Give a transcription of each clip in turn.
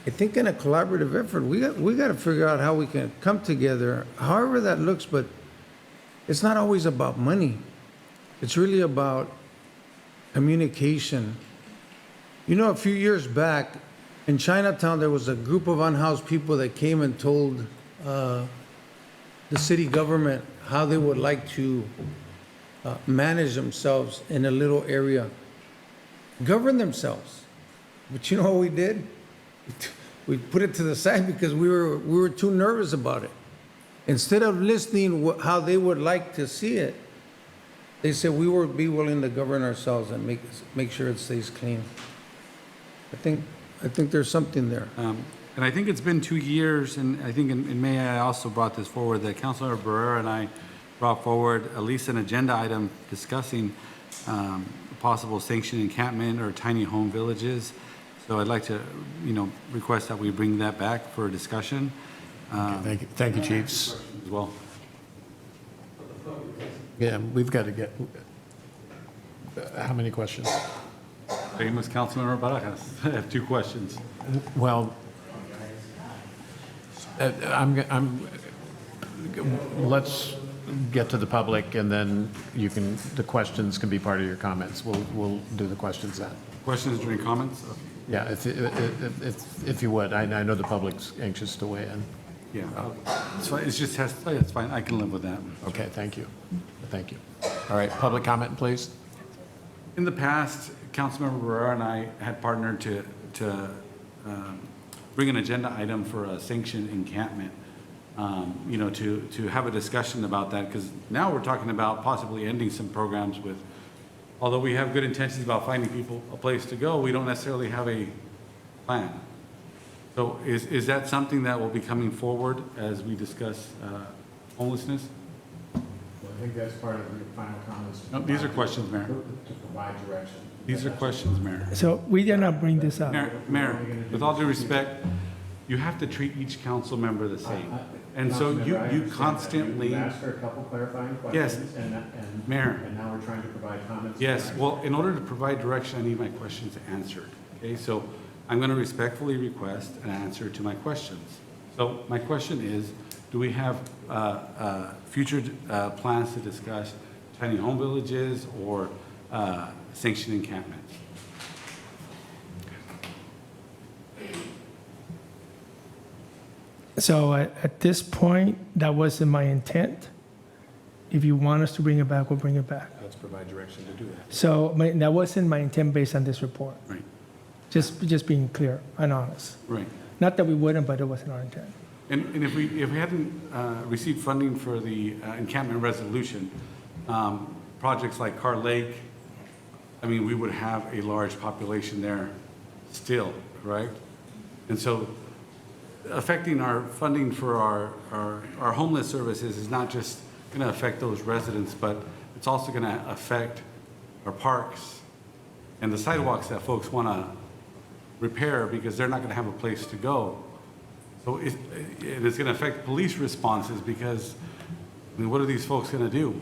I think in a collaborative effort, we got to figure out how we can come together, however that looks, but it's not always about money. It's really about communication. You know, a few years back in Chinatown, there was a group of unhoused people that came and told the city government how they would like to manage themselves in a little area, govern themselves. But you know what we did? We put it to the side because we were too nervous about it. Instead of listening how they would like to see it, they said we would be willing to govern ourselves and make sure it stays clean. I think there's something there. And I think it's been 2 years, and I think in May I also brought this forward, that Councilmember Barrera and I brought forward at least an agenda item discussing possible sanctioned encampment or tiny home villages. So I'd like to, request that we bring that back for discussion. Thank you, chiefs. As well. Yeah, we've got to get, how many questions? Famous Councilmember Barrera. I have 2 questions. Well, let's get to the public, and then the questions can be part of your comments. We'll do the questions then. Questions during comments? Okay. Yeah, if you would. I know the public's anxious to weigh in. Yeah, it's fine. It's fine. I can live with that. Okay, thank you. Thank you. All right, public comment, please. In the past, Councilmember Barrera and I had partnered to bring an agenda item for a sanctioned encampment, to have a discussion about that, because now we're talking about possibly ending some programs with, although we have good intentions about finding people a place to go, we don't necessarily have a plan. So is that something that will be coming forward as we discuss homelessness? Well, I think that's part of your final comments. No, these are questions, Mayor. To provide direction. These are questions, Mayor. So we did not bring this up. Mayor, with all due respect, you have to treat each council member the same. And so you constantly. Asked her a couple clarifying Yes, questions. And Mayor. And now we're trying to provide comments. Yes, well, in order to provide direction, I need my questions answered. Okay, so I'm going to respectfully request an answer to my questions. So my question is, do we have future plans to discuss tiny home villages or sanctioned encampments? So at this point, that wasn't my intent. If you want us to bring it back, we'll bring it back. Let's provide direction to do that. So that wasn't my intent based on this report. Right, Just being clear and honest. right. Not that we wouldn't, but it wasn't our intent. And if we hadn't received funding for the encampment resolution, projects like Carr Lake, I mean, we would have a large population there still, correct? And so affecting our funding for our homeless services is not just going to affect those residents, but it's also going to affect our parks and the sidewalks that folks want to repair because they're not going to have a place to go. So it is going to affect police responses because, I mean, what are these folks going to do?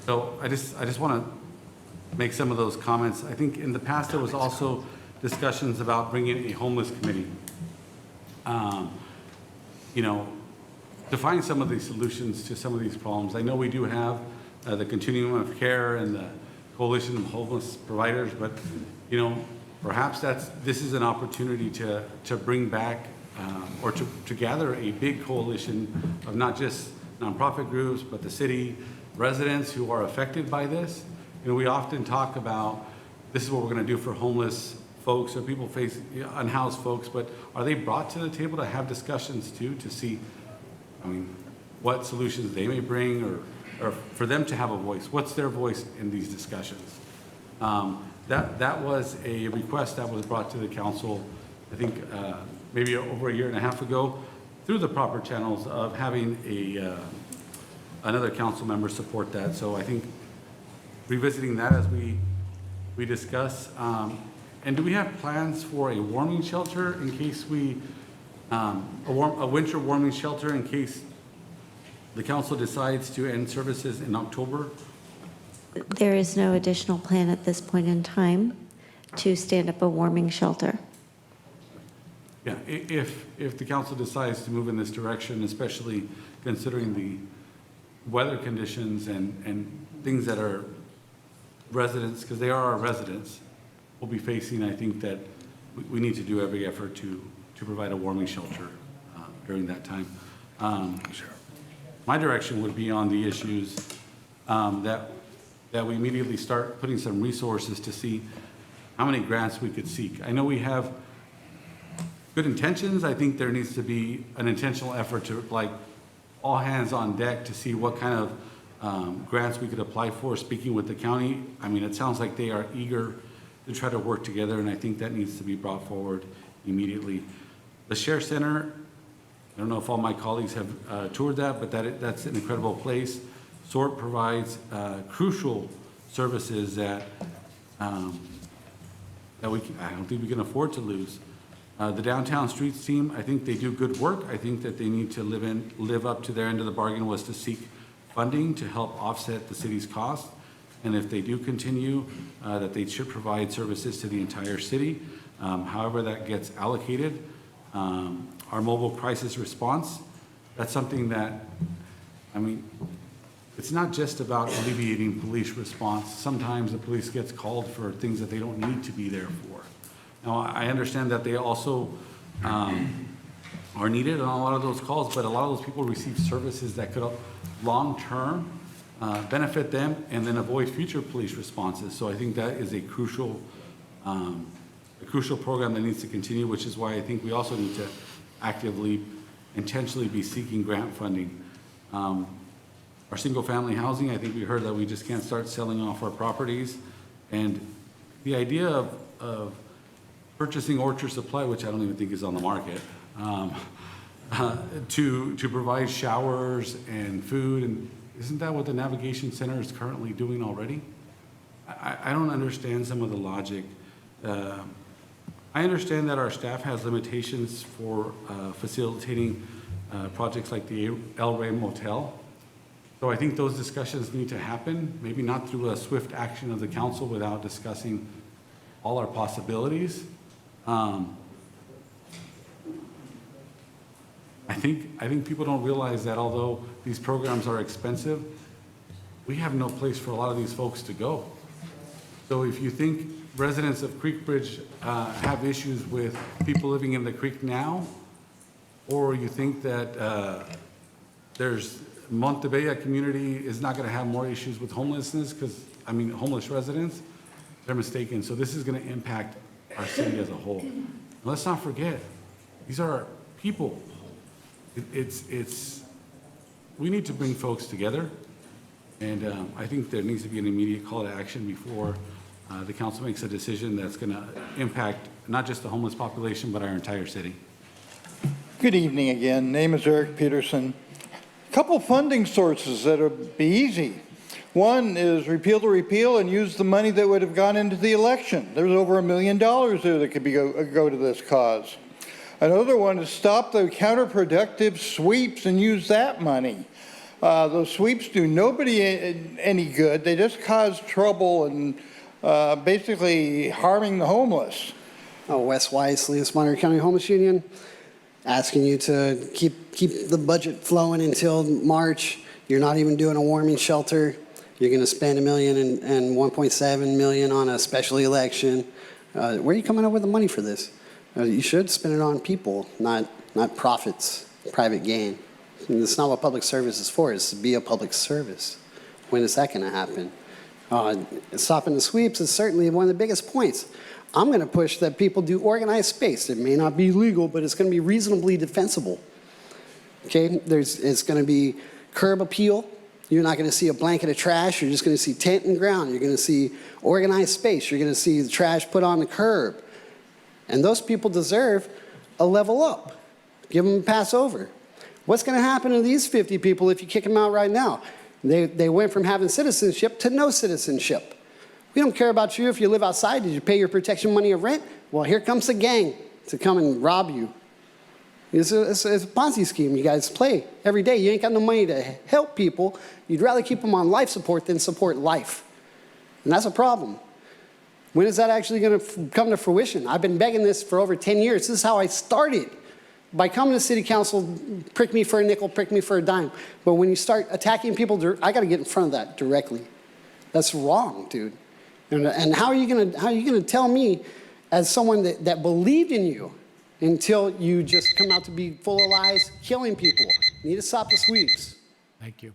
So I just want to make some of those comments. I think in the past there was also discussions about bringing a homeless committee, to find some of these solutions to some of these problems. I know we do have the continuum of care and the coalition of homeless providers, but perhaps this is an opportunity to bring back or to gather a big coalition of not just nonprofit groups, but the city residents who are affected by this. We often talk about this is what we're going to do for homeless folks or people face unhoused folks, but are they brought to the table to have discussions too, to see, what solutions they may bring or for them to have a voice? What's their voice in these discussions? That was a request that was brought to the council, I think, maybe over a year and a half ago, through the proper channels of having another council member support that. So I think revisiting that as we discuss. And do we have plans for a warming shelter in case a winter warming shelter in case the council decides to end services in October? There is no additional plan at this point in time to stand up a warming shelter. Yeah, if the council decides to move in this direction, especially considering the weather conditions and things that are residents, because they are our residents, will be facing, I think that we need to do every effort to provide a warming shelter during that time. My direction would be on the issues that we immediately start putting some resources to see how many grants we could seek. I know we have good intentions. I think there needs to be an intentional effort to, like, all hands on deck to see what kind of grants we could apply for. Speaking with the county, I mean, it sounds like they are eager to try to work together, and I think that needs to be brought forward immediately. The Share Center, I don't know if all my colleagues have toured that, but that's an incredible place. SORT provides crucial services that I don't think we can afford to lose. The Downtown Streets team, I think they do good work. I think that they need to live up to their end of the bargain, was to seek funding to help offset the city's costs. And if they do continue, that they should provide services to the entire city. However that gets allocated. Our mobile crisis response, that's something that, I mean, it's not just about alleviating police response. Sometimes the police gets called for things that they don't need to be there for. Now, I understand that they also are needed on a lot of those calls, but a lot of those people receive services that could long-term benefit them and then avoid future police responses. So I think that is a crucial program that needs to continue, which is why I think we also need to actively, intentionally be seeking grant funding. Our single-family housing, I think we heard that we just can't start selling off our properties. And the idea of purchasing Orchard Supply, which I don't even think is on the market, to provide showers and food, and isn't that what the Navigation Center is currently doing already? I don't understand some of the logic. I understand that our staff has limitations for facilitating projects like the El Rey Motel. So I think those discussions need to happen, maybe not through a swift action of the council without discussing all our possibilities. I think people don't realize that although these programs are expensive, we have no place for a lot of these folks to go. So if you think residents of Creek Bridge have issues with people living in the creek now, or you think that there's Montebella community is not going to have more issues with homelessness homeless residents, they're mistaken. So this is going to impact our city as a whole. And let's not forget, these are our people. We need to bring folks together, and I think there needs to be an immediate call to action before the council makes a decision that's going to impact not just the homeless population, but our entire city. Good evening again. Name is Eric Peterson. A couple funding sources that would be easy. One is repeal to repeal and use the money that would have gone into the election. There's over $1 million there that could go to this cause. Another one is stop the counterproductive sweeps and use that money. Those sweeps do nobody any good. They just cause trouble and basically harming the homeless. Wes Weiss, Salinas County Homeless Union, asking you to keep the budget flowing until March. You're not even doing a warming shelter. You're going to spend $1 million and $1.7 million on a special election. Where are you coming up with the money for this? You should spend it on people, not profits, private gain. And that's not what public service is for. It's to be a public service. When is that going to happen? Stopping the sweeps is certainly one of the biggest points. I'm going to push that people do organized space. It may not be legal, but it's going to be reasonably defensible. Okay, it's going to be curb appeal. You're not going to see a blanket of trash. You're just going to see tent and ground. You're going to see organized space. You're going to see the trash put on the curb. And those people deserve a level up. Give them a pass over. What's going to happen to these 50 people if you kick them out right now? They went from having citizenship to no citizenship. We don't care about you if you live outside. Did you pay your protection money or rent? Well, here comes the gang to come and rob you. It's a Ponzi scheme you guys play every day. You ain't got no money to help people. You'd rather keep them on life support than support life. And that's a problem. When is that actually going to come to fruition? I've been begging this for over 10 years. This is how I started. By coming to city council, prick me for a nickel, prick me for a dime. But when you start attacking people, I got to get in front of that directly. That's wrong, dude. And how are you gonna tell me, as someone that believed in you, until you just come out to be full of lies, killing people? You need to stop the sweeps. Thank you.